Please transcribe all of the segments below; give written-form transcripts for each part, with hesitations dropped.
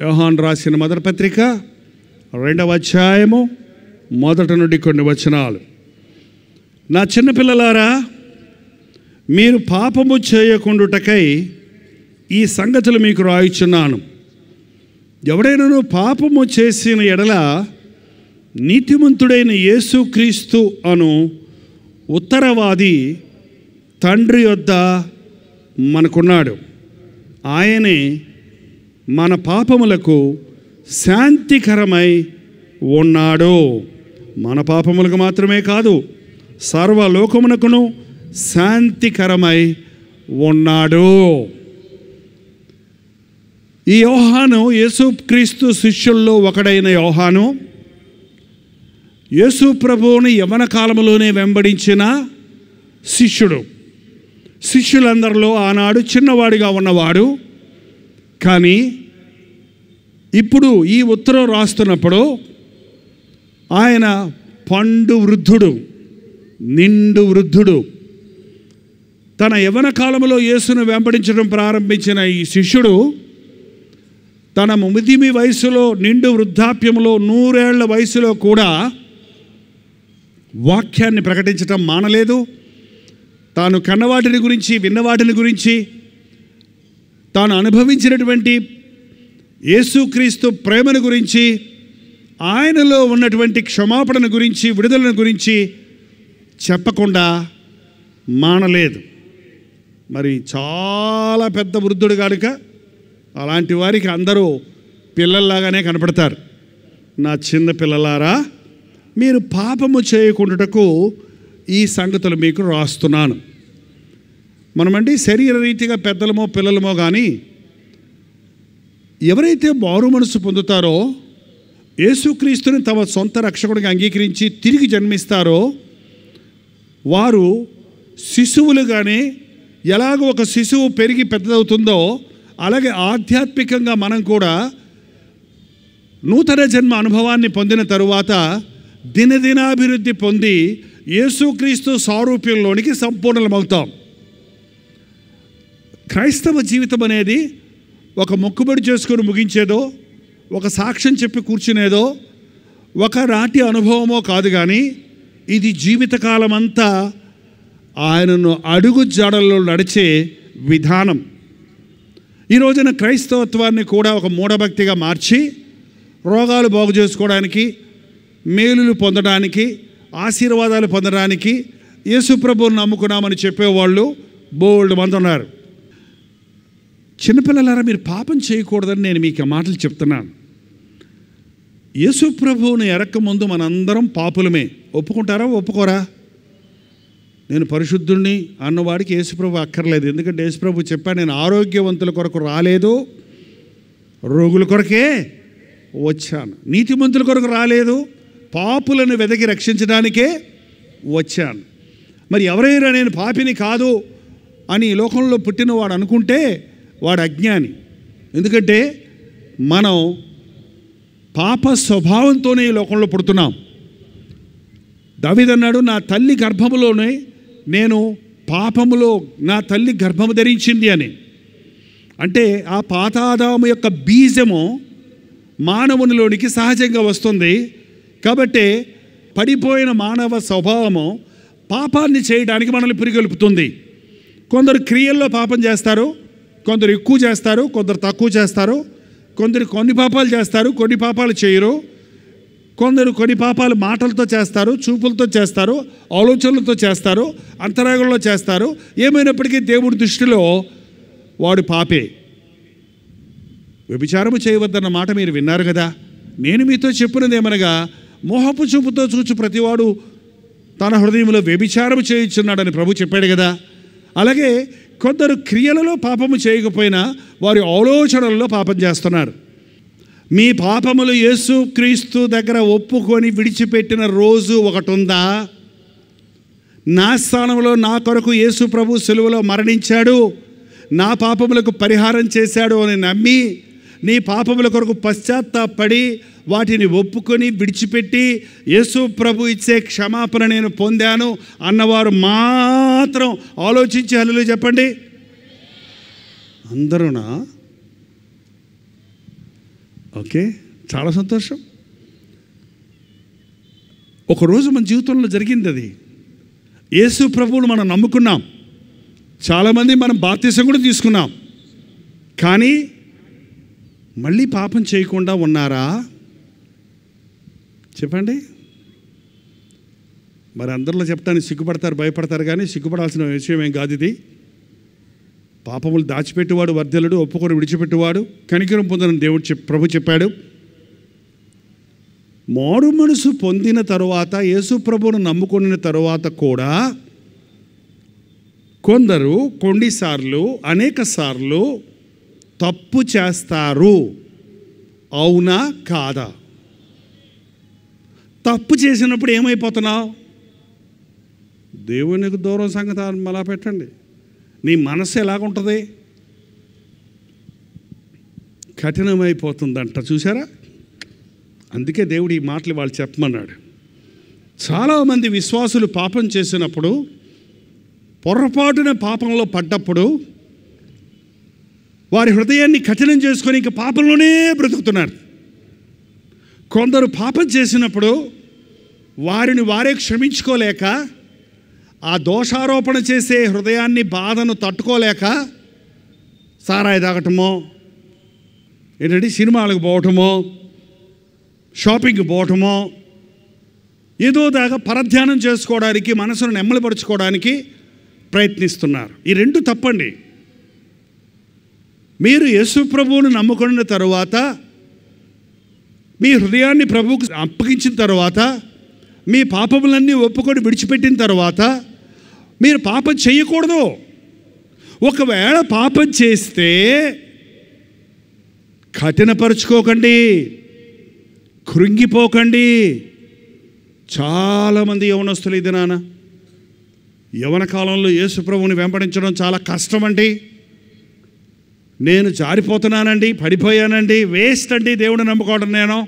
యోహాను రాసిన మొదటి పత్రిక 2వ అధ్యాయము మొదటి నుండి కొన్ని వచనాలు. నా చిన్నపిల్లలారా, మీరు పాపము చేయకుండుటకై ఈ సంగతులు మీకు రాయుచున్నాను. ఎవడైనను పాపము చేసిన ఎడల నీతిమంతుడైన యేసుక్రీస్తు అను ఉత్తరవాది తండ్రి యొద్ద మనకున్నాడు. ఆయనే మన పాపములకు శాంతికరమై ఉన్నాడు. మన పాపములకు మాత్రమే కాదు, సర్వలోకమునకును శాంతికరమై ఉన్నాడు. ఈ యోహాను యేసుక్రీస్తు శిష్యుల్లో ఒకడైన యోహాను యేసు ప్రభువుని యవ్వన కాలంలోనే వెంబడించిన శిష్యుడు. శిష్యులందరిలో ఆనాడు చిన్నవాడిగా ఉన్నవాడు. కానీ ఇప్పుడు ఈ ఉత్తరం రాస్తున్నప్పుడు ఆయన పండు వృద్ధుడు, నిండు వృద్ధుడు. తన యవ్వన కాలంలో యేసును వెంబడించడం ప్రారంభించిన ఈ శిష్యుడు తన ముదిమి వయసులో, నిండు వృద్ధాప్యంలో, 100 ఏళ్ల వయసులో కూడా వాక్యాన్ని ప్రకటించటం మానలేదు. తాను కన్నవాటిని గురించి, విన్నవాటిని గురించి, తాను అనుభవించినటువంటి యేసుక్రీస్తు ప్రేమను గురించి, ఆయనలో ఉన్నటువంటి క్షమాపణను గురించి, విడుదలను గురించి చెప్పకుండా మానలేదు. మరి చాలా పెద్ద వృద్ధుడు కనుక అలాంటి వారికి అందరూ పిల్లల్లాగానే కనపడతారు. నా చిన్న పిల్లలారా, మీరు పాపము చేయకుండాటకు ఈ సంగతులు మీకు రాస్తున్నాను. మనమండి శరీర రీతిగా పెద్దలమో పిల్లలమో కానీ ఎవరైతే మారు మనసు పొందుతారో, యేసుక్రీస్తుని తమ సొంత రక్షకుడిగా అంగీకరించి తిరిగి జన్మిస్తారో వారు శిశువులుగానే, ఎలాగో ఒక శిశువు పెరిగి పెద్దదవుతుందో అలాగే ఆధ్యాత్మికంగా మనం కూడా నూతన జన్మ అనుభవాన్ని పొందిన తరువాత దినదినాభివృద్ధి పొంది యేసుక్రీస్తు సారూప్యంలోనికి సంపూర్ణమవుతాం. క్రైస్తవ జీవితం అనేది ఒక మొక్కుబడి చేసుకొని ముగించేదో, ఒక సాక్ష్యం చెప్పి కూర్చునేదో, ఒక నాటి అనుభవమో కాదు. కానీ ఇది జీవితకాలం అంతా ఆయనను అడుగు జాడల్లో నడిచే విధానం. ఈ రోజున క్రైస్తవత్వాన్ని కూడా ఒక మూఢభక్తిగా మార్చి రోగాలు బాగు చేసుకోవడానికి, మేలులు పొందడానికి, ఆశీర్వాదాలు పొందడానికి యేసుప్రభువుని నమ్ముకున్నామని చెప్పేవాళ్ళు బోల్డ్ మంది ఉన్నారు. చిన్నపిల్లలారా, మీరు పాపం చేయకూడదని నేను మీకు ఆ మాటలు చెప్తున్నాను. యేసుప్రభువుని ఎరక్క మనందరం పాపులమే. ఒప్పుకుంటారా? ఒప్పుకోరా? నేను పరిశుద్ధుణ్ణి అన్నవాడికి యేసుప్రభు అక్కర్లేదు. ఎందుకంటే యేసుప్రభు చెప్పాడు, నేను ఆరోగ్యవంతుల కొరకు రాలేదు, రోగుల కొరకే వచ్చాను. నీతిమంతుల కొరకు రాలేదు, పాపులను వెదకి రక్షించడానికే వచ్చాను. మరి ఎవరైనా నేను పాపిని కాదు అని ఈ లోకంలో పుట్టినవాడు అనుకుంటే వాడు అజ్ఞాని. ఎందుకంటే మనం పాప స్వభావంతోనే ఈ లోకంలో పుడుతున్నాం. దావీదు అన్నాడు, నా తల్లి గర్భములోనే నేను పాపములో నా తల్లి గర్భము ధరించింది అని. అంటే ఆ పాతాదాము యొక్క బీజము మానవునిలోనికి సహజంగా వస్తుంది. కాబట్టి పడిపోయిన మానవ స్వభావము పాపాన్ని చేయడానికి మనల్ని పురిగొల్పుతుంది. కొందరు క్రియల్లో పాపం చేస్తారు, కొందరు ఎక్కువ చేస్తారు, కొందరు తక్కువ చేస్తారు, కొందరు కొన్ని పాపాలు చేస్తారు, కొన్ని పాపాలు చేయరు, కొందరు కొన్ని పాపాలు మాటలతో చేస్తారు, చూపులతో చేస్తారు, ఆలోచనలతో చేస్తారు, అంతరాగంలో చేస్తారు. ఏమైనప్పటికీ దేవుడి దృష్టిలో వాడు పాపే. వ్యభిచారము చేయవద్దన్న మాట మీరు విన్నారు కదా. నేను మీతో చెప్పినది ఏమనగా, మోహపు చూపుతో చూచు ప్రతివాడు తన హృదయంలో వ్యభిచారము చేయించున్నాడని ప్రభు చెప్పాడు కదా. అలాగే కొందరు క్రియలలో పాపము చేయకపోయినా వారి ఆలోచనల్లో పాపం చేస్తున్నారు. మీ పాపములు యేసుక్రీస్తు దగ్గర ఒప్పుకొని విడిచిపెట్టిన రోజు ఒకటి ఉందా? నా స్థానంలో నా కొరకు యేసు ప్రభు సిలువలో మరణించాడు, నా పాపములకు పరిహారం చేశాడు అని నమ్మి నీ పాపముల కొరకు పశ్చాత్తాపడి వాటిని ఒప్పుకొని విడిచిపెట్టి యేసు ప్రభు ఇచ్చే క్షమాపణ నేను పొందాను అన్నవారు మాత్రం ఆలోచించి హల్లెలూయా చెప్పండి. అందరూనా? ఓకే, చాలా సంతోషం. ఒకరోజు మన జీవితంలో జరిగింది అది. యేసు ప్రభువును మనం నమ్ముకున్నాం, చాలామంది మనం బాప్తిసం కూడా తీసుకున్నాం. కానీ మళ్ళీ పాపం చేయకుండా ఉన్నారా చెప్పండి? మరి అందరిలో చెప్తాను, సిగ్గుపడతారు, భయపడతారు, కానీ సిగ్గుపడాల్సిన విషయం ఏం కాదు ఇది. పాపములు దాచిపెట్టేవాడు వర్ధలుడు, ఒప్పుకొని విడిచిపెట్టేవాడు కనికరం పొందిన దేవుడు ప్రభు చెప్పాడు. మారు మనసు పొందిన తరువాత, యేసు ప్రభువును నమ్ముకున్న తరువాత కూడా కొందరు కొన్నిసార్లు, అనేక సార్లు తప్పు చేస్తారు. అవునా కాదా? తప్పు చేసినప్పుడు ఏమైపోతున్నావు? దేవునికి దూరం సంగతి అలా పెట్టండి. నీ మనసు ఎలాగుంటుంది? కఠినమైపోతుందంట. చూసారా? అందుకే దేవుడు ఈ మాటలు వాళ్ళు చెప్పమన్నాడు. చాలామంది విశ్వాసులు పాపం చేసినప్పుడు, పొరపాటున పాపంలో పడ్డప్పుడు వారి హృదయాన్ని కఠినం చేసుకొని ఇంక పాపంలోనే బ్రతుకుతున్నారు. కొందరు పాపం చేసినప్పుడు వారిని వారే క్షమించుకోలేక, ఆ దోషారోపణ చేసే హృదయాన్ని, బాధను తట్టుకోలేక సారాయి తాగటమో, ఏంటంటే సినిమాలకు పోవటమో, షాపింగ్కి పోవటమో, ఏదో దాకా పరధ్యానం చేసుకోవడానికి, మనసును నెమ్మలిపరుచుకోవడానికి ప్రయత్నిస్తున్నారు. ఈ రెండు తప్పండి. మీరు యేసు ప్రభువును నమ్ముకున్న తరువాత, మీ హృదయాన్ని ప్రభువుకు అప్పగించిన తర్వాత, మీ పాపములన్నీ ఒప్పుకొని విడిచిపెట్టిన తర్వాత మీరు పాపం చేయకూడదు. ఒకవేళ పాపం చేస్తే కఠినపరుచుకోకండి, కృంగిపోకండి. చాలామంది యవనస్తులు ఇది నాన్న, యవన కాలంలో యేసు ప్రభువుని వెంబడించడం చాలా కష్టమండి. నేను జారిపోతున్నానండి, పడిపోయానండి, వేస్ట్ అండి దేవుడు నమ్ముకోవడం. నేను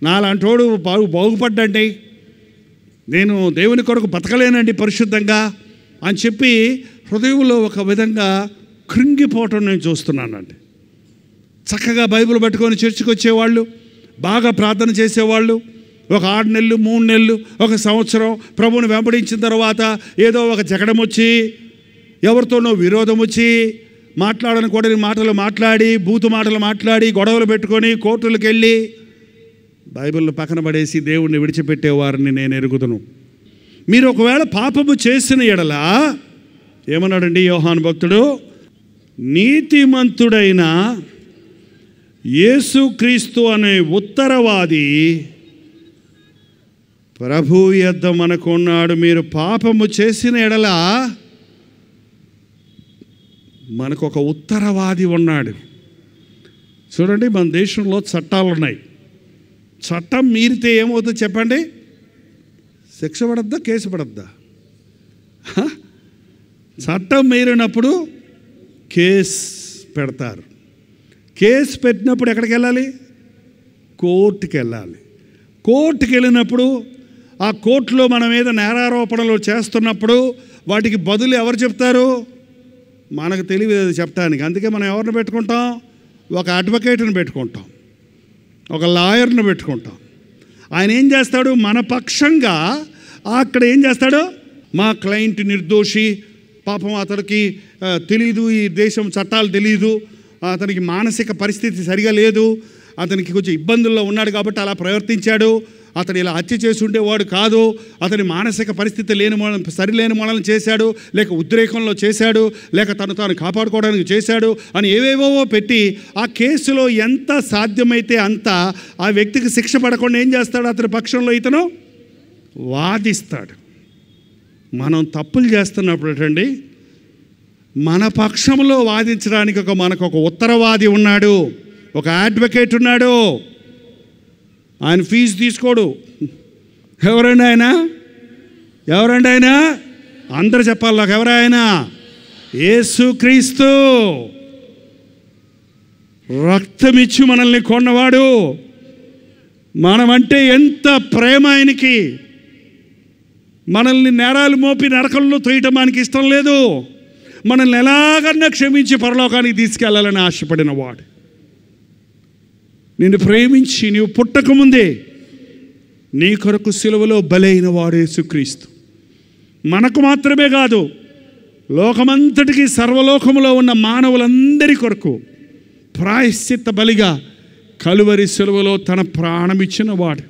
నాలాంటోడు బాగుపడ్డండి, నేను దేవుని కొరకు బతకలేనండి పరిశుద్ధంగా అని చెప్పి హృదయంలో ఒక విధంగా కృంగిపోవటం నేను చూస్తున్నానండి. చక్కగా బైబిల్ పట్టుకొని చర్చికి వచ్చేవాళ్ళు, బాగా ప్రార్థన చేసేవాళ్ళు, ఒక 6 నెలలు, 3 నెలలు, 1 సంవత్సరం ప్రభువుని వెంబడించిన తర్వాత ఏదో ఒక జగడం వచ్చి, ఎవరితోనో విరోధం వచ్చి, మాట్లాడని మాటలు మాట్లాడి, బూతు మాటలు మాట్లాడి, గొడవలు పెట్టుకొని కోర్టులకు వెళ్ళి బైబిల్ని పక్కన పడేసి దేవుణ్ణి విడిచిపెట్టేవారిని నేను ఎరుగుదును. మీరు ఒకవేళ పాపము చేసిన ఎడల ఏమన్నాడండి యోహాను భక్తుడు? నీతిమంతుడైన యేసుక్రీస్తు అనే ఉత్తరవాది ప్రభు యొద్ద మనకున్నాడు. మీరు పాపము చేసిన ఎడల మనకు ఒక ఉత్తరవాది ఉన్నాడు. చూడండి, మన దేశంలో చట్టాలు ఉన్నాయి. చట్టం మీరితే ఏమవుతుందో చెప్పండి? శిక్ష పడద్దా, కేసు పడద్దా? చట్టం మీరినప్పుడు కేసు పెడతారు. కేసు పెట్టినప్పుడు ఎక్కడికి వెళ్ళాలి? కోర్టుకి వెళ్ళాలి. కోర్టుకి వెళ్ళినప్పుడు ఆ కోర్టులో మన మీద నేరారోపణలు చేస్తున్నప్పుడు వాటికి బదులు ఎవరు చెప్తారు? మనకు తెలియదు చెప్పడానికి. అందుకే మనం ఎవరిని పెట్టుకుంటాం? ఒక అడ్వకేట్ని పెట్టుకుంటాం, ఒక లాయర్ని పెట్టుకుంటాం. ఆయన ఏం చేస్తాడు? మన పక్షంగా అక్కడ ఏం చేస్తాడు? మా క్లయింట్ నిర్దోషి, పాపం అతడికి తెలీదు, ఈ దేశం చట్టాలు తెలీదు, అతనికి మానసిక పరిస్థితి సరిగా లేదు, అతనికి కొంచెం ఇబ్బందుల్లో ఉన్నాడు కాబట్టి అలా ప్రవర్తించాడు, అతను ఇలా హత్య చేసి ఉండేవాడు కాదు, అతని మానసిక పరిస్థితి సరిలేని మూలన చేశాడు, లేక ఉద్రేకంలో చేశాడు, లేక తాను కాపాడుకోవడానికి చేశాడు అని ఏవేవో పెట్టి ఆ కేసులో ఎంత సాధ్యమైతే అంత ఆ వ్యక్తికి శిక్ష పడకుండా ఏం చేస్తాడు? అతని పక్షంలో ఇతను వాదిస్తాడు. మనం తప్పులు చేస్తున్నప్పుడు అండి, మన పక్షంలో వాదించడానికి మనకు ఒక ఉత్తరవాది ఉన్నాడు, ఒక అడ్వకేట్ ఉన్నాడు. ఆయన ఫీజు తీసుకోడు. ఎవరండి ఆయన? ఎవరండి ఆయన? అందరూ చెప్పాలి నాకు. ఎవరైనా? యేసుక్రీస్తు. రక్తమిచ్చి మనల్ని కొన్నవాడు. మనమంటే ఎంత ప్రేమ ఆయనకి. మనల్ని నేరాలు మోపి నరకంలో తోయటం మనకి ఇష్టం లేదు. మనల్ని ఎలాగన్నా క్షమించి పరలోకానికి తీసుకెళ్లాలని ఆశపడిన వాడు. నిన్ను ప్రేమించి నీవు పుట్టకముందే నీ కొరకు సిలువలో బలైన వాడు యేసుక్రీస్తు. మనకు మాత్రమే కాదు, లోకమంతటికి, సర్వలోకములో ఉన్న మానవులందరి కొరకు ప్రాయశ్చిత్త బలిగా కలువరి సిలువలో తన ప్రాణమిచ్చిన వాడు.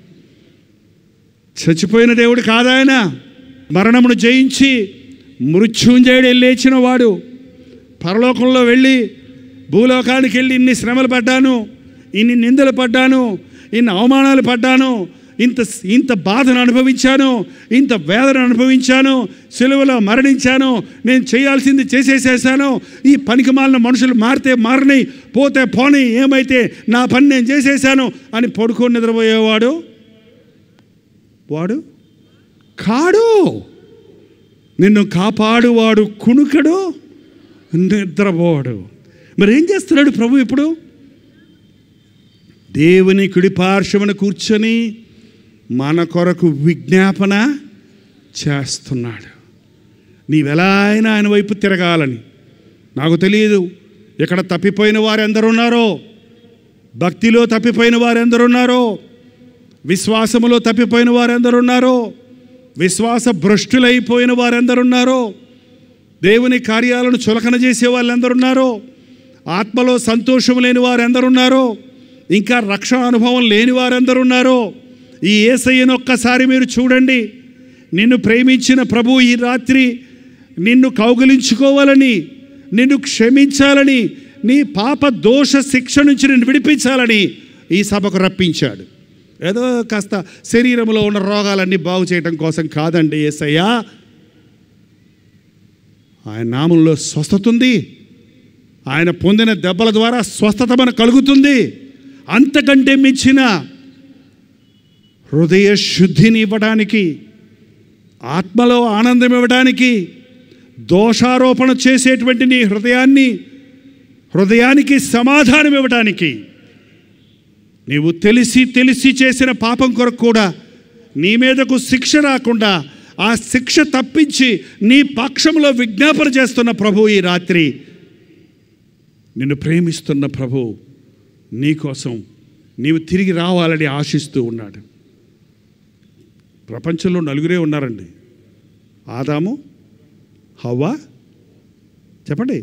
చచ్చిపోయిన దేవుడు కాదాయన, మరణమును జయించి మృత్యుంజయుడు లేచిన వాడు. పరలోకంలో వెళ్ళి భూలోకానికి వెళ్ళి ఇన్ని శ్రమలు పడ్డాను, ఇన్ని నిందలు పడ్డాను, ఇన్ని అవమానాలు పడ్డాను, ఇంత బాధను అనుభవించాను, ఇంత వేదన అనుభవించాను, సిలువలో మరణించాను, నేను చేయాల్సింది చేసేసేసాను, ఈ పనికి మాలిన మనుషులు మారితే మారని, పోతే పోని, ఏమైతే నా పని నేను చేసేసాను అని పడుకొని నిద్రపోయేవాడు వాడు కాడు. నిన్ను కాపాడువాడు కునుకడు, నిద్రపోవాడు. మరి ఏం చేస్తున్నాడు ప్రభు? ఇప్పుడు దేవుని కుడిపార్శ్వమున కూర్చొని మన కొరకు విజ్ఞాపన చేస్తున్నాడు. నీవెలా అయినా ఆయన వైపు తిరగాలని. నాకు తెలియదు ఇక్కడ తప్పిపోయిన వారు ఎందరున్నారో, భక్తిలో తప్పిపోయిన వారు ఎందరున్నారో, విశ్వాసములో తప్పిపోయిన వారు ఎందరున్నారో, విశ్వాస భ్రష్టులైపోయిన వారు ఎందరున్నారో, దేవుని కార్యాలను చులకన చేసే వాళ్ళు ఎందరున్నారో, ఆత్మలో సంతోషం లేని వారు ఎందరున్నారో, ఇంకా రక్షణ అనుభవం లేని వారు ఎందరున్నారో, ఈ యేసయ్యను ఒక్కసారి మీరు చూడండి. నిన్ను ప్రేమించిన ప్రభు ఈ రాత్రి నిన్ను కౌగిలించుకోవాలని, నిన్ను క్షమించాలని, నీ పాప దోష శిక్ష నుంచి నిన్ను విడిపించాలని ఈ సభకు రప్పించాడు. ఏదో కాస్త శరీరంలో ఉన్న రోగాలన్నీ బాగు చేయడం కోసం కాదండి. యేసయ్య ఆయన నామంలో స్వస్థత ఉంది, ఆయన పొందిన దెబ్బల ద్వారా స్వస్థత మనకు కలుగుతుంది. అంతకంటే మించిన హృదయ శుద్ధిని ఇవ్వడానికి, ఆత్మలో ఆనందం ఇవ్వడానికి, దోషారోపణ చేసేటువంటి నీ హృదయానికి సమాధానం ఇవ్వడానికి, నీవు తెలిసి చేసిన పాపం కొరకు కూడా నీ మీదకు శిక్ష రాకుండా ఆ శిక్ష తప్పించి నీ పక్షంలో విజ్ఞాపన చేస్తున్న ప్రభు ఈ రాత్రి, నిన్ను ప్రేమిస్తున్న ప్రభు నీకోసం నీవు తిరిగి రావాలని ఆశిస్తూ ఉన్నాడు. ప్రపంచంలో నలుగురే ఉన్నారండి, ఆదాము, హవ్వ, చెప్పండి,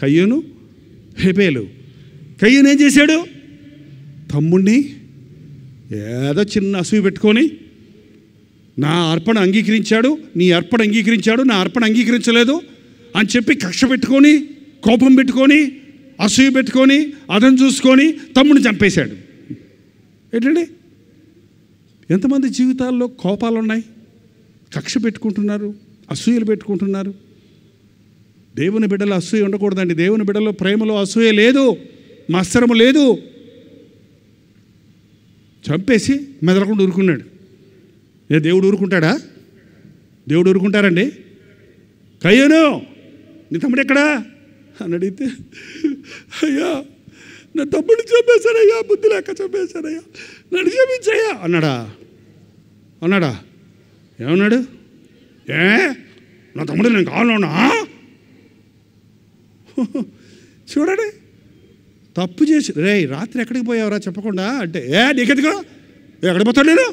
కయ్యూను, హేబేలు. కయ్యూను ఏం చేశాడు? తమ్ముణ్ణి ఏదో చిన్న అసూయ పెట్టుకొని నా అర్పణ అంగీకరించాడు, నీ అర్పణ అంగీకరించాడు, నా అర్పణ అంగీకరించలేదు అని చెప్పి కక్ష పెట్టుకొని, కోపం పెట్టుకొని, అసూయ పెట్టుకొని, అదను చూసుకొని తమ్ముడిని చంపేశాడు. ఏంటండి, ఎంతమంది జీవితాల్లో కోపాలు ఉన్నాయి, కక్ష పెట్టుకుంటున్నారు, అసూయలు పెట్టుకుంటున్నారు. దేవుని బిడ్డలో అసూయ ఉండకూడదండి. దేవుని బిడ్డలో ప్రేమలో అసూయ లేదు, మత్సరము లేదు. చంపేసి మెదలకుండా ఊరుకున్నాడు. దేవుడు ఊరుకుంటాడా? దేవుడు ఊరుకుంటారండి? కయ్యూను, నీ తమ్ముడు ఎక్కడా అని అడిగితే, అయ్యా నా తమ్ముడిని చంపేశానయ్యా, బుద్ధి లేక చంపేశానయ్యా, నన్ను క్షమించయ్యా అన్నాడా? ఏమన్నాడు? నా తమ్ముడు నేను కావాలన్నా? చూడండి, తప్పు చేసి రాత్రి ఎక్కడికి పోయావరా చెప్పకుండా అంటే, నీకెందుకో, ఎక్కడికి పోతాడు, నేను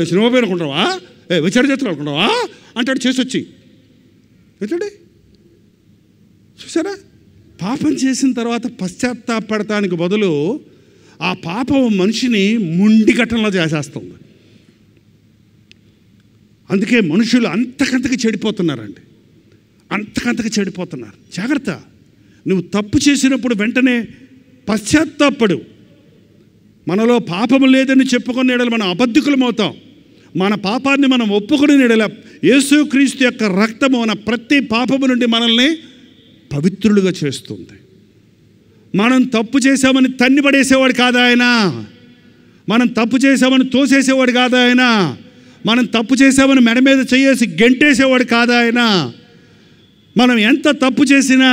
సినిమా పేరు అనుకుంటావా, విచారణ చేస్తాను అనుకుంటావా అంటాడు చేసి వచ్చి. ఏంటండి, చూసారా? పాపం చేసిన తర్వాత పశ్చాత్తాపడటానికి బదులు ఆ పాపం మనిషిని ముండి ఘటనలో చేసేస్తుంది. అందుకే మనుషులు అంతకంతకి చెడిపోతున్నారండి, అంతకంతకి చెడిపోతున్నారు. జాగ్రత్త, నువ్వు తప్పు చేసినప్పుడు వెంటనే పశ్చాత్తాపడు. మనలో పాపము లేదని చెప్పుకునే ఎడల మనం అబద్ధికులమవుతాం. మన పాపాన్ని మనం ఒప్పుకునే ఎడల యేసుక్రీస్తు యొక్క రక్తము మన ప్రతి పాపము నుండి మనల్ని పవిత్రులుగా చేస్తుంది. మనం తప్పు చేశామని తన్నిపడేసేవాడు కాదు ఆయన, మనం తప్పు చేశామని తోసేసేవాడు కాదు ఆయన, మనం తప్పు చేశామని మెడ మీద చేసి గెంటేసేవాడు కాదు ఆయన. మనం ఎంత తప్పు చేసినా,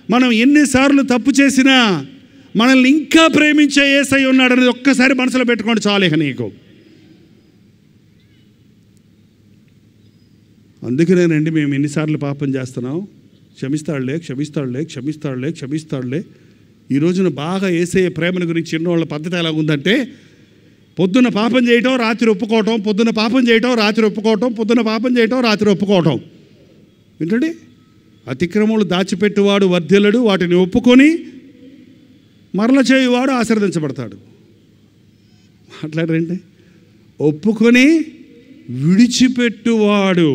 మనం ఎన్నిసార్లు తప్పు చేసినా మనల్ని ఇంకా ప్రేమించే యేసయ్య ఉన్నాడనేది ఒక్కసారి మనసులో పెట్టుకోండి చాలు ఇక నీకు. అందుకనేనండి మేము ఎన్నిసార్లు పాపం చేస్తున్నాం, క్షమిస్తాడులే క్షమిస్తాడులే క్షమిస్తాడులే క్షమిస్తాడులే ఈ రోజున బాగా యేసయ్య ప్రేమను గురించి ఎన్నోళ్ళ పద్ధతి ఎలా ఉందంటే, పొద్దున్న పాపం చేయటం, రాత్రి ఒప్పుకోవటం, పొద్దున్న పాపం చేయటం, రాత్రి ఒప్పుకోవటం, పొద్దున్న పాపం చేయటం, రాత్రి ఒప్పుకోవటం. ఏంటండి? అతిక్రమములు దాచిపెట్టువాడు వర్ధిల్లడు, వాటిని ఒప్పుకొని మరల చేయువాడు ఆశీర్వదించబడతాడు. మాట్లాడరండి. ఒప్పుకొని విడిచిపెట్టువాడు.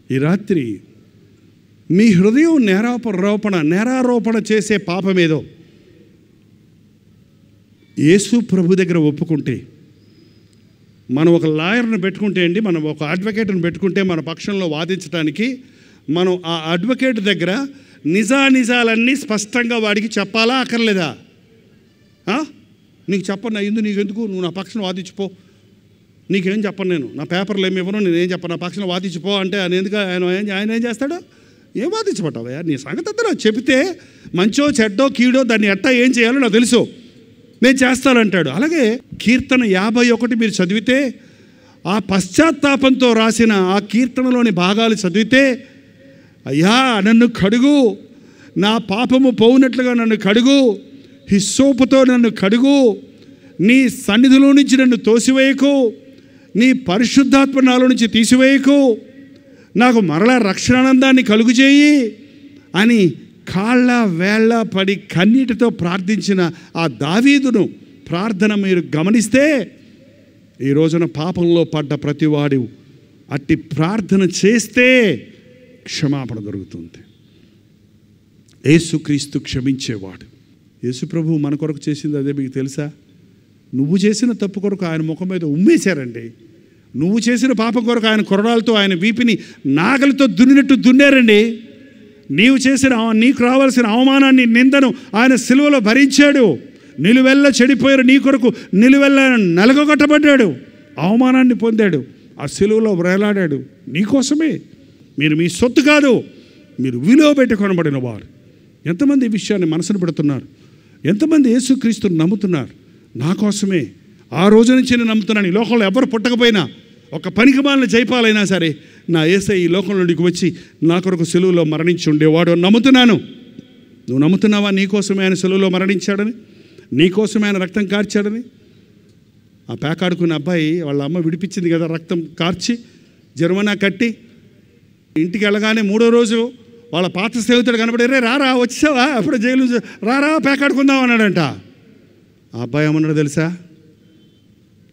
ఈ రాత్రి మీ హృదయం నేరారోపణ చేసే పాపమేదో యేసు ప్రభు దగ్గర ఒప్పుకుంటే, మనం ఒక లాయర్ని పెట్టుకుంటే అండి, మనం ఒక అడ్వకేట్ని పెట్టుకుంటే మన పక్షంలో వాదించడానికి, మనం ఆ అడ్వకేట్ దగ్గర నిజానిజాలన్నీ స్పష్టంగా వాడికి చెప్పాలా అక్కర్లేదా? నీకు చెప్పను, నీకెందుకు, నువ్వు నా పక్షం వాదించిపో, నీకేం చెప్పను, నేను నా పేపర్లు ఏమి ఇవ్వను, నేనేం చెప్పను, నా పక్షం వాదించిపో అంటే ఎందుకు ఆయన ఏం చేస్తాడు? ఏం వాదించబట్టావా? నీ సంగతి అంతా నాకు చెబితే మంచో చెడ్డో కీడో దాన్ని ఎట్టా ఏం చేయాలో నాకు తెలుసు, నేను చేస్తానంటాడు. అలాగే కీర్తన 51 మీరు చదివితే, ఆ పశ్చాత్తాపంతో రాసిన ఆ కీర్తనలోని భాగాలు చదివితే, అయ్యా నన్ను కడుగు, నా పాపము పోవునట్లుగా నన్ను కడుగు, హిస్సోపుతో నన్ను కడుగు, నీ సన్నిధిలో నుంచి నన్ను తోసివేయకు, నీ పరిశుద్ధాత్మ నాలో నుంచి తీసివేయకు, నాకు మరలా రక్షణానందాన్ని కలుగు చేయి అని కాళ్ళ వేళ్ళ పడి కన్నీటితో ప్రార్థించిన ఆ దావీదును ప్రార్థన మీరు గమనిస్తే, ఈ రోజున పాపంలో పడ్డ ప్రతివాడు అట్టి ప్రార్థన చేస్తే క్షమాపణ దొరుకుతుంది. యేసుక్రీస్తు క్షమించేవాడు. యేసు ప్రభు మన కొరకు చేసింది అదే. మీకు తెలుసా? నువ్వు చేసిన తప్పు కొరకు ఆయన ముఖం మీద ఉమ్మేశారండి. నువ్వు చేసిన పాపం కొరకు ఆయన కొరడాలతో ఆయన వీపిని నాగలితో దున్నినట్టు దున్నారండి. నీకు రావాల్సిన అవమానాన్ని, నిందను ఆయన సిలువలో భరించాడు. నిలువెల్ల చెడిపోయారు నీ కొరకు, నిలువెల్ల నలగొట్టబడ్డాడు, అవమానాన్ని పొందాడు, ఆ సిలువలో వేలాడాడు నీకోసమే. మీరు మీ సొత్తు కాదు, మీరు విలువ పెట్టి కొనబడిన వారు. ఎంతమంది ఈ విషయాన్ని మనసును పెడుతున్నారు? ఎంతమంది యేసుక్రీస్తుని నమ్ముతున్నారు? నా కోసమే. ఆ రోజు నుంచి నేను నమ్ముతున్నాను. ఈ లోకంలో ఎవరు పుట్టకపోయినా, ఒక పనికిమాలిన జైపాలైనా సరే, నా యేసయ్య ఈ లోకంలోనికి వచ్చి నా కొరకు సిలువలో మరణించి ఉండేవాడు అని నమ్ముతున్నాను. నువ్వు నమ్ముతున్నావా? నీకోసమే ఆయన సిలువలో మరణించాడని, నీకోసమే ఆయన రక్తం కార్చాడని? ఆ పేకాడుకున్న అబ్బాయి వాళ్ళ అమ్మ విడిపించింది కదా, రక్తం కార్చి జరిమానా కట్టి. ఇంటికి వెళ్ళగానే 3వ రోజు వాళ్ళ పాత స్నేహితుడు కనబడి, రే రారా వచ్చావా, అప్పుడు జైలు రారా పేకాడుకుందాం అన్నాడంట. ఆ అబ్బాయి ఏమన్నాడు తెలుసా?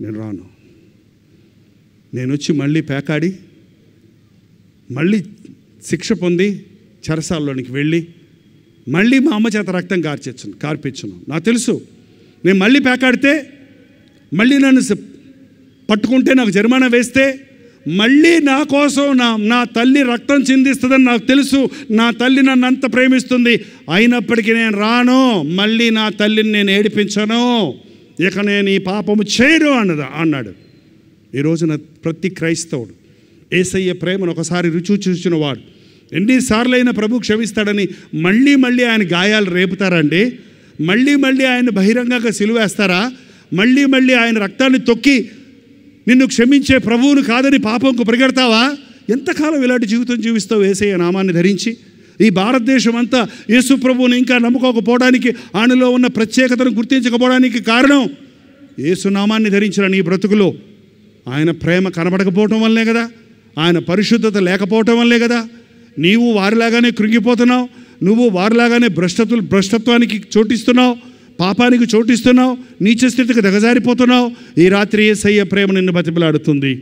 నేను రాను, నేను వచ్చి మళ్ళీ పేకాడి మళ్ళీ శిక్ష పొంది చెరసాల్లోనికి వెళ్ళి మళ్ళీ మా అమ్మ చేత రక్తం కార్పించను. నాకు తెలుసు, నేను మళ్ళీ పేకాడితే, మళ్ళీ నన్ను పట్టుకుంటే, నాకు జరిమానా వేస్తే, మళ్ళీ నా కోసం నా తల్లి రక్తం చిందిస్తుందని నాకు తెలుసు. నా తల్లి నన్ను అంత ప్రేమిస్తుంది. అయినప్పటికీ నేను రాను, మళ్ళీ నా తల్లిని నేను ఏడిపించను, ఇక నేను ఈ పాపము చేయను అన్నాడు. ఈ రోజున ప్రతి క్రైస్తవుడు యేసయ్య ప్రేమను ఒకసారి రుచి చూసిన వాడు, ఎన్నిసార్లైనా ప్రభు క్షమిస్తాడని మళ్ళీ మళ్ళీ ఆయన గాయాలు రేపుతారండి? మళ్ళీ మళ్ళీ ఆయన బహిరంగంగా సిలువేస్తారా? మళ్ళీ మళ్ళీ ఆయన రక్తాన్ని తొక్కి నిన్ను క్షమించే ప్రభువును కాదని పాపంకు పరిగెడతావా? ఎంతకాలం ఇలాంటి జీవితం జీవిస్తావు యేసయ్య నామాన్ని ధరించి? ఈ భారతదేశం అంతా యేసు ప్రభువుని ఇంకా నమ్ముకోకపోవడానికి, ఆయనలో ఉన్న ప్రత్యేకతను గుర్తించకపోవడానికి కారణం యేసు నామాన్ని ధరించిన నీ బ్రతుకులో ఆయన ప్రేమ కనబడకపోవటం వల్లే కదా, ఆయన పరిశుద్ధత లేకపోవటం వల్లే కదా నీవు వారిలాగానే కృంగిపోతున్నావు, నువ్వు వారిలాగానే భ్రష్టత్వానికి చోటిస్తున్నావు, పాపానికి చోటిస్తున్నావు, నీచ స్థితికి దిగజారిపోతున్నావు. ఈ రాత్రి యేసయ్య ప్రేమ నిన్ను బ్రతిమలాడుతుంది.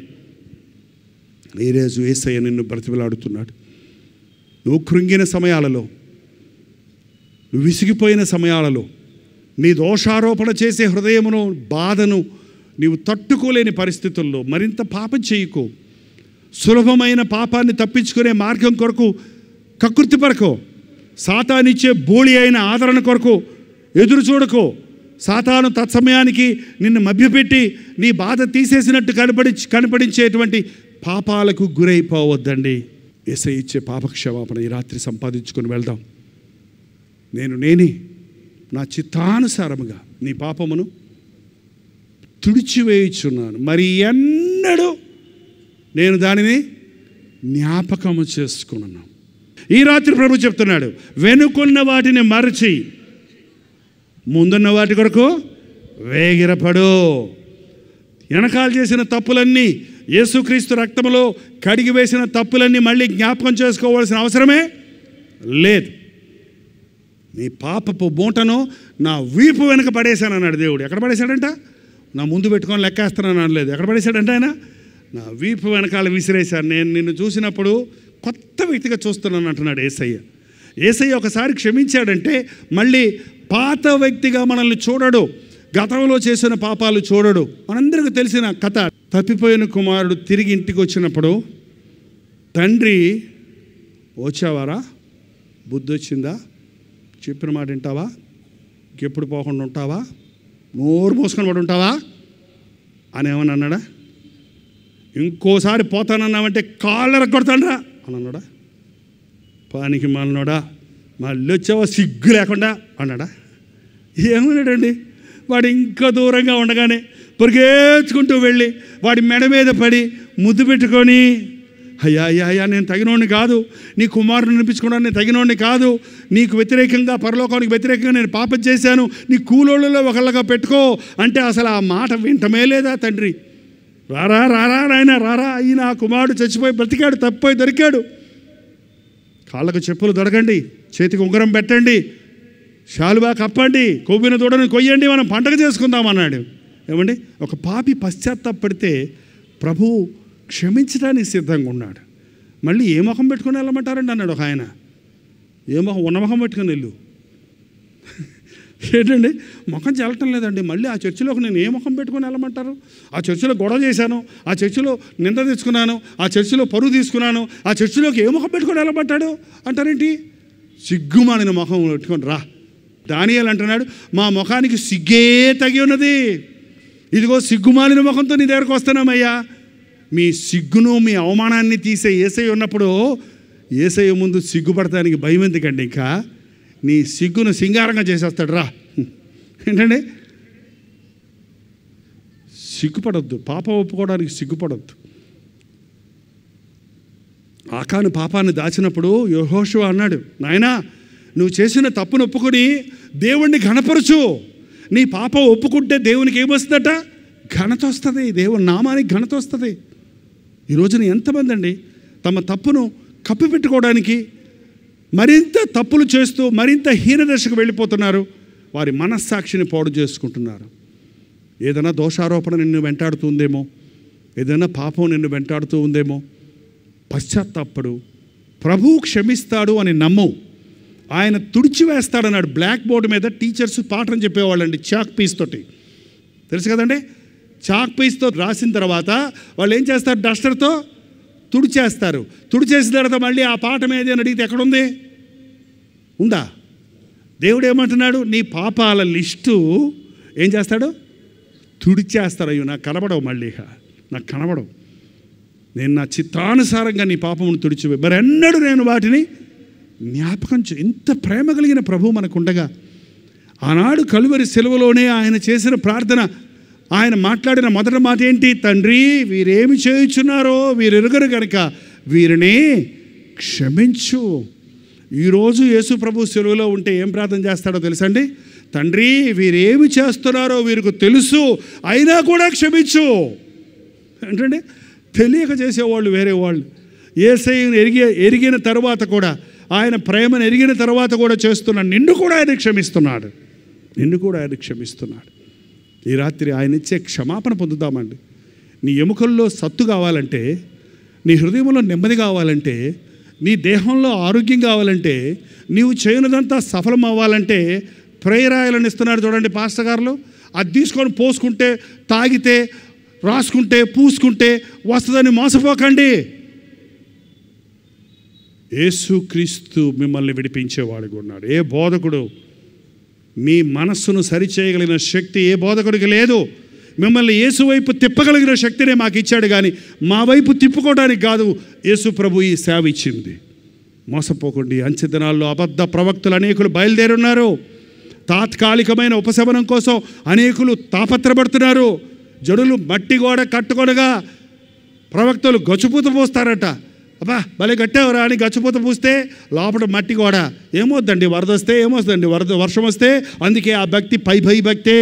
ఈరోజు యేసయ్య నిన్ను బ్రతిమలాడుతున్నాడు. నువ్వు కృంగిన సమయాలలో, నువ్వు విసిగిపోయిన సమయాలలో, నీ దోషారోపణ చేసే హృదయమును, బాధను నీవు తట్టుకోలేని పరిస్థితుల్లో మరింత పాపం చేయకు. సులభమైన పాపాన్ని తప్పించుకునే మార్గం కొరకు కకృతిపరకో. సాతానిచ్చే బోళి అయిన ఆదరణ కొరకు ఎదురు చూడకో. సాతాను తత్సమయానికి నిన్ను మభ్యపెట్టి నీ బాధ తీసేసినట్టు కనపడించేటువంటి పాపాలకు గురైపోవద్దండి. యేసయ్య ఇచ్చే పాపక్షమాపణ ఈ రాత్రి సంపాదించుకొని వెళ్దాం. నేనే నా చిత్తానుసారముగా నీ పాపమును తుడిచివేయుచున్నాను, మరి ఎన్నడూ నేను దానిని జ్ఞాపకము చేసుకున్నాను. ఈ రాత్రి ప్రభు చెప్తున్నాడు, వెనుకున్న వాటిని మరచి ముందున్న వాటి కొరకు వేగిరపడు. వెనకాల చేసిన తప్పులన్నీ, యేసుక్రీస్తు రక్తంలో కడిగి వేసిన తప్పులన్నీ మళ్ళీ జ్ఞాపకం చేసుకోవాల్సిన అవసరమే లేదు. నీ పాపపు మూటను నా వీపు వెనక పడేశాను అన్నాడు దేవుడు. ఎక్కడ పడేశాడంట? నా ముందు పెట్టుకొని లెక్కేస్తున్నాను అనలేదు. ఎక్కడ పడేశాడంట ఆయన? నా వీపు వెనకాల విసిరేశాను. నేను నిన్ను చూసినప్పుడు కొత్త వ్యక్తిగా చూస్తున్నాను అంటున్నాడు యేసయ్య. యేసయ్య ఒకసారి క్షమించాడంటే మళ్ళీ పాత వ్యక్తిగా మనల్ని చూడడు, గతంలో చేసిన పాపాలు చూడడు. మనందరికీ తెలిసిన కథ. తప్పిపోయిన కుమారుడు తిరిగి ఇంటికి వచ్చినప్పుడు తండ్రి, వచ్చావారా, బుద్ధి వచ్చిందా, చెప్పిన మాట వింటావా, ఎప్పుడు పోకుండా ఉంటావా, నోరు మోసుకొని పడి ఉంటావా అని ఏమని అన్నాడా? ఇంకోసారి పోతానన్నామంటే కాళ్ళ కొడతానరా అని అన్నాడా? పానికి మాలనోడా, మళ్ళీ వచ్చావా సిగ్గు లేకుండా అన్నాడా? ఏమన్నాడండి? వాడు ఇంకా దూరంగా ఉండగానే పొరిగేచుకుంటూ వెళ్ళి వాడి మెడ మీద పడి ముద్దు పెట్టుకొని, అయ్యా అయ్యా అయ్యా, నేను తగినోడిని కాదు, నీ కుమారుని అనిపించుకోవడానికి నేను తగినోడిని కాదు, నీకు వ్యతిరేకంగా, పరలోకానికి వ్యతిరేకంగా నేను పాపం చేశాను, నీ కూలోళ్ళలో ఒకళ్ళగా పెట్టుకో అంటే అసలు ఆ మాట వింటమే లేదా తండ్రి? రారా రారా నాయన రారా, అయినా ఆ కుమారుడు చచ్చిపోయి బ్రతికాడు, తప్పిపోయి దొరికాడు. కాళ్ళకు చెప్పులు దొరకండి, చేతికి ఉంగరం పెట్టండి, శాలువా కప్పండి, కొవ్విన దూడని కొయ్యండి, మనం పండగ చేసుకుందాం అన్నాడు. ఏమండి? ఒక పాపి పశ్చాత్తాపడితే ప్రభువు క్షమించడానికి సిద్ధంగా ఉన్నాడు. మళ్ళీ ఏ ముఖం పెట్టుకుని వెళ్ళమంటారండి అన్నాడు ఒక ఆయన. ఏ ముఖం? ఉన్న ముఖం పెట్టుకుని వెళ్ళు. ఏంటండి? ముఖం చెల్లటం లేదండి. మళ్ళీ ఆ చర్చిలోకి నేను ఏ ముఖం పెట్టుకుని వెళ్ళమంటారు? ఆ చర్చిలో గొడవ చేశాను, ఆ చర్చిలో నింద తెచ్చుకున్నాను, ఆ చర్చిలో పరువు తీసుకున్నాను, ఆ చర్చిలోకి ఏ ముఖం పెట్టుకుని వెళ్ళమంటాడు అంటారేంటి? సిగ్గుమాలిన ముఖం పెట్టుకొని రా. దానియేలు అంటున్నాడు, మా ముఖానికి సిగ్గే తగి ఉన్నది, ఇదిగో సిగ్గుమాలిన ముఖంతో నీ దగ్గరకు వస్తున్నామయ్యా. మీ సిగ్గును మీ అవమానాన్ని తీసే యేసయ్య ఉన్నప్పుడు యేసయ్య ముందు సిగ్గుపడటానికి భయం ఎందుకండి? ఇంకా నీ సిగ్గును సింగారంగా చేసేస్తాడు రా. ఏంటండి? సిగ్గుపడొద్దు, పాపం ఒప్పుకోవడానికి సిగ్గుపడొద్దు. ఆకాను పాపాన్ని దాచినప్పుడు యెహోషువ అన్నాడు, నాయనా నువ్వు చేసిన తప్పును ఒప్పుకొని దేవుణ్ణి ఘనపరచు. నీ పాపం ఒప్పుకుంటే దేవునికి ఏమొస్తుందట? ఘనత వస్తుంది, దేవుని నామానికి ఘనత వస్తుంది. ఈ రోజున ఎంతమంది అండి తమ తప్పును కప్పిపెట్టుకోవడానికి మరింత తప్పులు చేస్తూ మరింత హీనదశకు వెళ్ళిపోతున్నారు. వారి మనస్సాక్షిని పాడు చేసుకుంటున్నారు. ఏదైనా దోషారోపణ నిన్ను వెంటాడుతుందేమో, ఏదైనా పాపం నిన్ను వెంటాడుతూ ఉందేమో, పశ్చాత్తాపడు, ప్రభువు క్షమిస్తాడు అని నమ్ము, ఆయన తుడిచివేస్తాడన్నాడు. బ్లాక్ బోర్డు మీద టీచర్స్ పాఠం చెప్పేవాళ్ళండి చాక్ పీస్ తోటి, తెలుసు కదండి. చాక్ పీస్తో రాసిన తర్వాత వాళ్ళు ఏం చేస్తారు? డస్టర్తో తుడిచేస్తారు. తుడిచేసిన తర్వాత మళ్ళీ ఆ పాఠం ఏది అని అడిగితే ఎక్కడుంది? ఉందా? దేవుడు ఏమంటున్నాడు? నీ పాపాల లిస్టు ఏం చేస్తాడు? తుడిచేస్తాడు. అయ్యో నాకు కనబడవు, మళ్ళీ నాకు కనబడవు, నేను నా చిత్తానుసారంగా నీ పాపమును తుడిచివే, మరి ఎన్నడూ నేను వాటిని జ్ఞాపకం ఇంత ప్రేమ కలిగిన ప్రభువు మనకుండగా ఆనాడు కలువరి సెలవులోనే ఆయన చేసిన ప్రార్థన, ఆయన మాట్లాడిన మొదటి మాట ఏంటి? తండ్రి వీరేమి చేయుచున్నారో వీరెరుగరు గనుక వీరిని క్షమించు. ఈరోజు యేసు ప్రభు సెలవులో ఉంటే ఏం ప్రార్థన చేస్తాడో తెలుసండి? తండ్రి వీరేమి చేస్తున్నారో వీరికి తెలుసు, అయినా కూడా క్షమించు. ఏంటంటే తెలియక చేసేవాళ్ళు వేరే వాళ్ళు. యేసయ్యను ఎరిగిన తర్వాత కూడా, ఆయన ప్రేమను ఎరిగిన తర్వాత కూడా చేస్తున్న నిన్ను కూడా ఆయన క్షమిస్తున్నాడు, నిన్ను కూడా ఆయన క్షమిస్తున్నాడు. ఈ రాత్రి ఆయన ఇచ్చే క్షమాపణ పొందుతామండి. నీ ఎముకల్లో సత్తు కావాలంటే, నీ హృదయంలో నెమ్మది కావాలంటే, నీ దేహంలో ఆరోగ్యం కావాలంటే, నీవు చేయనిదంతా సఫలం అవ్వాలంటే ప్రేయర్ ఆయిల్ ఇస్తున్నారు చూడండి పాస్టర్ గారులు. అది తీసుకొని పోసుకుంటే, తాగితే, రాసుకుంటే, పూసుకుంటే వస్తుందని మోసపోకండి. యేసుక్రీస్తు మిమ్మల్ని విడిపించేవాడుగా ఉన్నాడు. ఏ బోధకుడు మీ మనస్సును సరిచేయగలిగిన శక్తి ఏ బోధకుడికి లేదు. మిమ్మల్ని యేసు వైపు తిప్పగలిగిన శక్తినే మాకు ఇచ్చాడు, కానీ మా వైపు తిప్పుకోవడానికి కాదు యేసు ప్రభు ఈ సేవ ఇచ్చింది. మోసపోకండి. అంచె దినాల్లో అబద్ధ ప్రవక్తలు అనేకులు బయలుదేరున్నారు. తాత్కాలికమైన ఉపశమనం కోసం అనేకులు తాపత్రపడుతున్నారు. జడులు మట్టి గోడ కట్టుకొనగా ప్రవక్తలు గొచ్చుపూత పోస్తారట, అబ్బా భలే కట్టావురా అని గచ్చిపోత పూస్తే లోపల మట్టి కూడా ఏమవుద్దండి, వరద వస్తే ఏమొస్తుందండి, వర్షం వస్తే. అందుకే ఆ భక్తి పై భక్తే.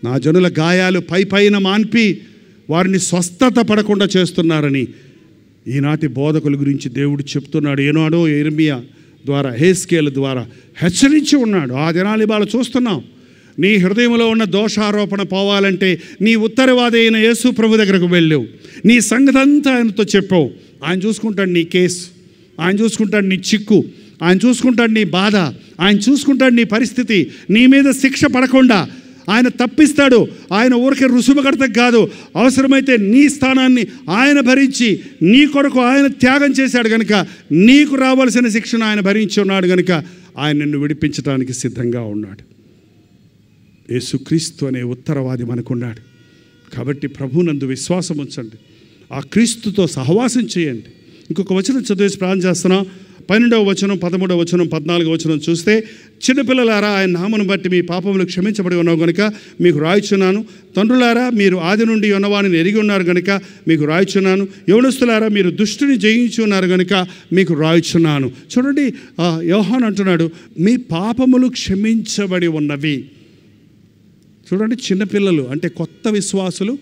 నా జనుల గాయాలు పైన మాన్పి వారిని స్వస్థత పడకుండా చేస్తున్నారని ఈనాటి బోధకుల గురించి దేవుడు చెప్తున్నాడు. ఏనాడో యిర్మీయా ద్వారా, హెస్కేలు ద్వారా హెచ్చరించి ఉన్నాడు. ఆ దినాలు ఇవాళ చూస్తున్నాం. నీ హృదయంలో ఉన్న దోషారోపణ పోవాలంటే నీ ఉత్తరవాది అయిన యేసు ప్రభు దగ్గరకు వెళ్ళావు. నీ సంగతి అంతా ఆయనతో చెప్పావు. ఆయన చూసుకుంటాడు నీ కేసు, ఆయన చూసుకుంటాడు నీ చిక్కు, ఆయన చూసుకుంటాడు నీ బాధ, ఆయన చూసుకుంటాడు నీ పరిస్థితి. నీ మీద శిక్ష పడకుండా ఆయన తప్పిస్తాడు. ఆయన ఊరికే రుసుముకడత కాదు, అవసరమైతే నీ స్థానాన్ని ఆయన భరించి నీ కొరకు ఆయన త్యాగం చేశాడు కనుక నీకు రావాల్సిన శిక్షను ఆయన భరించి ఉన్నాడు కనుక ఆయన నిన్ను విడిపించడానికి సిద్ధంగా ఉన్నాడు. యేసుక్రీస్తు అనే ఉత్తరవాది మనకున్నాడు. కాబట్టి ప్రభువునందు విశ్వాసం ఉంచండి, ఆ క్రీస్తుతో సహవాసం చేయండి. ఇంకొక వచనం చదివేసి ప్రార్థన చేస్తున్నాం. 12వ వచనం, 13వ వచనం, 14వ వచనం చూస్తే, చిన్నపిల్లలారా ఆయన నామను బట్టి మీ పాపములు క్షమించబడి ఉన్నావు కనుక మీకు రాయిచున్నాను. తండ్రులారా మీరు ఆది నుండి ఉన్నవాడిని ఎరిగి ఉన్నారు కనుక మీకు రాయిచున్నాను. యవనస్తులారా మీరు దుష్టుని జయించి ఉన్నారు కనుక మీకు రాయిచున్నాను. చూడండి, యోహాను అంటున్నాడు మీ పాపములు క్షమించబడి ఉన్నవి. చూడండి, చిన్నపిల్లలు అంటే కొత్త విశ్వాసులు,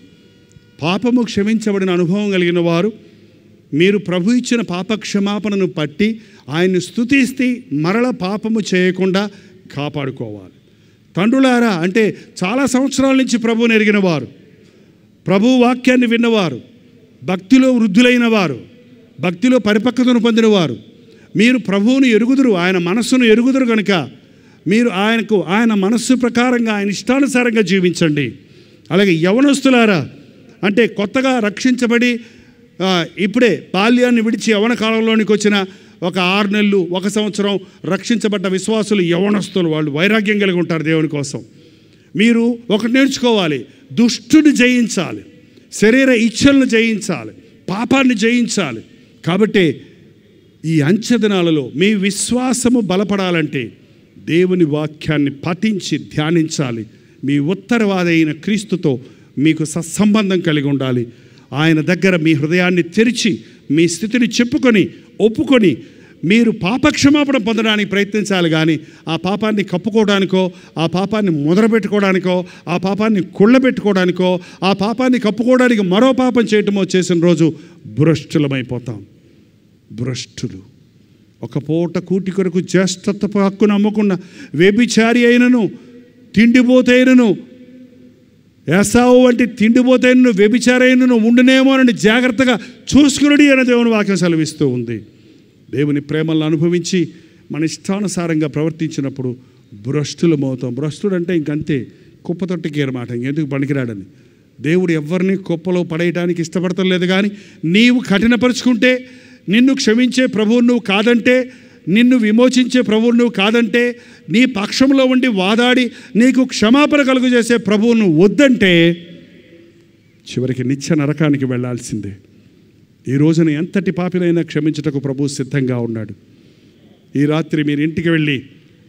పాపము క్షమించబడిన అనుభవం కలిగిన వారు, మీరు ప్రభు ఇచ్చిన పాపక్షమాపణను పట్టి ఆయన్ని స్తుతిస్తే మరల పాపము చేయకుండా కాపాడుకోవాలి. తండ్రులారా అంటే చాలా సంవత్సరాల నుంచి ప్రభువుని ఎరిగిన వారు, ప్రభు వాక్యాన్ని విన్నవారు, భక్తిలో వృద్ధులైన వారు, భక్తిలో పరిపక్వతను పొందినవారు, మీరు ప్రభువుని ఎరుగుదురు, ఆయన మనస్సును ఎరుగుదురు కనుక మీరు ఆయన మనస్సు ప్రకారంగా ఆయన ఇష్టానుసారంగా జీవించండి. అలాగే యవనస్తులారా అంటే కొత్తగా రక్షించబడి ఇప్పుడే బాల్యాన్ని విడిచి యవన కాలంలోనికి వచ్చిన ఒక 6 నెలలు 1 సంవత్సరం రక్షించబడ్డ విశ్వాసులు యవనస్తులు, వాళ్ళు వైరాగ్యం కలిగి ఉంటారు దేవుని కోసం. మీరు ఒకటి నేర్చుకోవాలి, దుష్టుని జయించాలి, శరీర ఇచ్ఛలను జయించాలి, పాపాన్ని జయించాలి. కాబట్టి ఈ అంచె దినాలలో మీ విశ్వాసము బలపడాలంటే దేవుని వాక్యాన్ని పఠించి ధ్యానించాలి. మీ ఉత్తరవాది అయిన క్రీస్తుతో మీకు సత్సంబంధం కలిగి ఉండాలి. ఆయన దగ్గర మీ హృదయాన్ని తెరిచి మీ స్థితిని చెప్పుకొని ఒప్పుకొని మీరు పాపక్షమాపణ పొందడానికి ప్రయత్నించాలి. కానీ ఆ పాపాన్ని కప్పుకోవడానికో, ఆ పాపాన్ని ముద్రపెట్టుకోవడానికో, ఆ పాపాన్ని కుళ్ళబెట్టుకోవడానికో, ఆ పాపాన్ని కప్పుకోవడానికి మరో పాపం చేయటమో చేసిన రోజు భ్రష్టులమైపోతాం. భ్రష్టులు. ఒక పూట కూటి కొరకు జ్యేష్ఠత్వపు హక్కును అమ్ముకున్న వ్యభిచారి అయినను, తిండిపోతైనను, ఏసావు వంటి తిండిపోతైనను, వ్యభిచారైనను ఉండునేమోనని జాగ్రత్తగా చూసుకునడి అని దేవుని వాక్యం సెలవిస్తూ ఉంది. దేవుని ప్రేమలను అనుభవించి మన ఇష్టానుసారంగా ప్రవర్తించినప్పుడు భ్రష్టులమవుతాం. భ్రష్టుడు అంటే ఇంకంతే, కుప్పతొట్టికి అన్నమాట, ఇంకెందుకు పనికిరాడని. దేవుడు ఎవరిని కుప్పలో పడేయడానికి ఇష్టపడటం లేదు. కానీ నీవు కఠినపరుచుకుంటే, నిన్ను క్షమించే ప్రభువు నువ్వు కాదంటే, నిన్ను విమోచించే ప్రభువు నువ్వు కాదంటే, నీ పక్షంలో ఉండి వాదాడి నీకు క్షమాపణ కలుగు చేసే ప్రభువు నువ్వు వద్దంటే చివరికి నిత్య నరకానికి వెళ్ళాల్సిందే. ఈ రోజున ఎంతటి పాపినైనా క్షమించుటకు ప్రభువు సిద్ధంగా ఉన్నాడు. ఈ రాత్రి మీరు ఇంటికి వెళ్ళి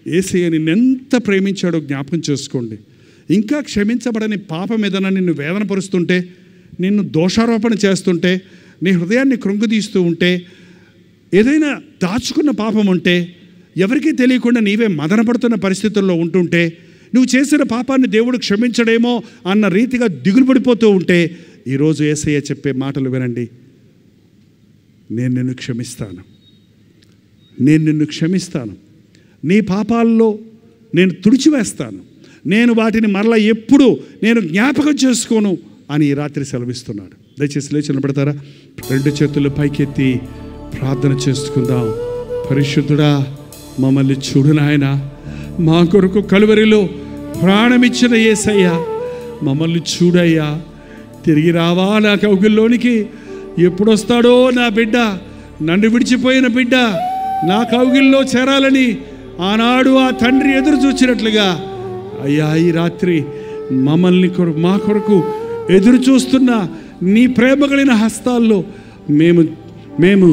యేసయ్య నిన్నెంత ప్రేమించాడో జ్ఞాపకం చేసుకోండి. ఇంకా క్షమించబడని పాపం ఏదైనా నిన్ను వేదనపరుస్తుంటే, నిన్ను దోషారోపణ చేస్తుంటే, నీ హృదయాన్ని కృంగుదీస్తూ ఉంటే, ఏదైనా దాచుకున్న పాపం ఉంటే, ఎవరికీ తెలియకుండా నీవే మదనపడుతున్న పరిస్థితుల్లో ఉంటుంటే, నువ్వు చేసిన పాపాన్ని దేవుడు క్షమించడేమో అన్న రీతిగా దిగులు పడిపోతూ ఉంటే, ఈరోజు యేసయ్య చెప్పే మాటలు వినండి. నేను నిన్ను క్షమిస్తాను, నేను నిన్ను క్షమిస్తాను, నీ పాపాల్లో నేను తుడిచివేస్తాను, నేను వాటిని మరలా ఎప్పుడు నేను జ్ఞాపకం చేసుకోను అని ఈ రాత్రి సెలవిస్తున్నాడు. దయచేసి లేచి నిలబడతారా? 2 చేతులు పైకెత్తి ప్రార్థన చేసుకుందాం. పరిశుద్ధుడా, మమ్మల్ని చూడు నాయన, మా కొరకు కలువరిలో ప్రాణమిచ్చిన యేసయ్య, మమ్మల్ని చూడయ్యా. తిరిగి రావా నా కౌగిల్లోనికి? ఎప్పుడొస్తాడో నా బిడ్డ, నన్ను విడిచిపోయిన బిడ్డ నా కౌగిల్లో చేరాలని ఆనాడు ఆ తండ్రి ఎదురు చూచినట్లుగా అయ్యా ఈ రాత్రి మమ్మల్ని మా కొరకు ఎదురు చూస్తున్న నీ ప్రేమ కలిగిన హస్తాల్లో మేము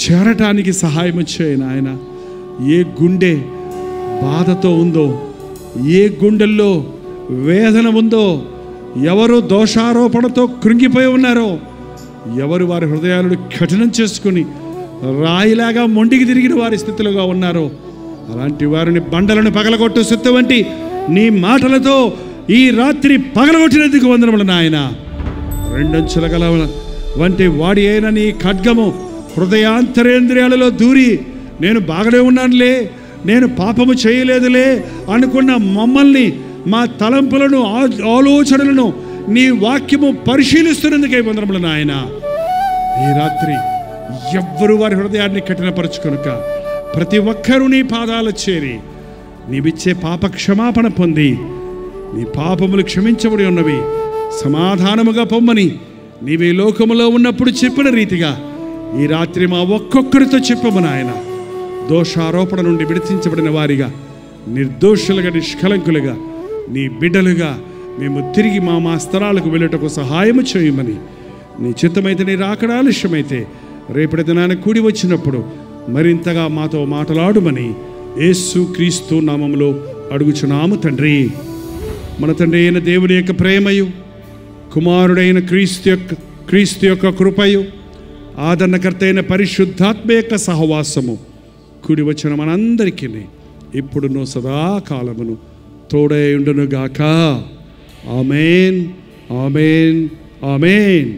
చేరటానికి సహాయం చేయను ఆయన. ఏ గుండె బాధతో ఉందో, ఏ గుండెల్లో వేదన ఉందో, ఎవరు దోషారోపణతో కృంగిపోయి ఉన్నారో ఎవరు వారి హృదయాలను కఠినం చేసుకుని రాయిలాగా మొండికి తిరిగిన వారి స్థితిలోగా ఉన్నారో అలాంటి వారిని బండలను పగలగొట్టు సుత్త వంటి నీ మాటలతో ఈ రాత్రి పగలగొట్టినందుకు వందనములు నాయన. రెండంచుల గల వంటి వాడి అయిన నీ ఖడ్గము హృదయాంతరేంద్రియాలలో దూరి నేను బాగానే ఉన్నానులే, నేను పాపము చేయలేదులే అనుకున్న మమ్మల్ని, మా తలంపులను ఆలోచనలను నీ వాక్యము పరిశీలిస్తున్నందుకే వందనములు నాయన. ఈ రాత్రి ఎవ్వరు వారి హృదయాన్ని కఠినపరచుకొనుక ప్రతి ఒక్కరూ నీ పాదాలు చేరి నీవిచ్చే పాప క్షమాపణ పొంది నీ పాపములు క్షమించబడి ఉన్నవి సమాధానముగా పొమ్మని నీవే లోకములో ఉన్నప్పుడు చెప్పిన రీతిగా ఈ రాత్రి మా ఒక్కొక్కరితో చెప్పము నాయన. దోషారోపణ నుండి విడిపించబడిన వారిగా, నిర్దోషులుగా, నిష్కలంకులుగా, నీ బిడ్డలుగా మేము తిరిగి మా స్థలాలకు వెళ్ళటకు సహాయము చేయమని, నీ చిత్తమైతే, నీ రాకడ ఆలస్యమైతే రేపటి దినాన్ని కూడి వచ్చినప్పుడు మరింతగా మాతో మాట్లాడుమని యేసు క్రీస్తు నామములో అడుగుచున్నాము తండ్రి. మన తండ్రి అయిన దేవుని యొక్క ప్రేమయు, కుమారుడైన క్రీస్తు యొక్క కృపయు, ఆదరణకర్త అయిన పరిశుద్ధాత్మ యొక్క సహవాసము కూడి వచ్చిన మనందరికీ ఇప్పుడును సదాకాలమును తోడై ఉండునుగాక. ఆమేన్, ఆమేన్, ఆమేన్.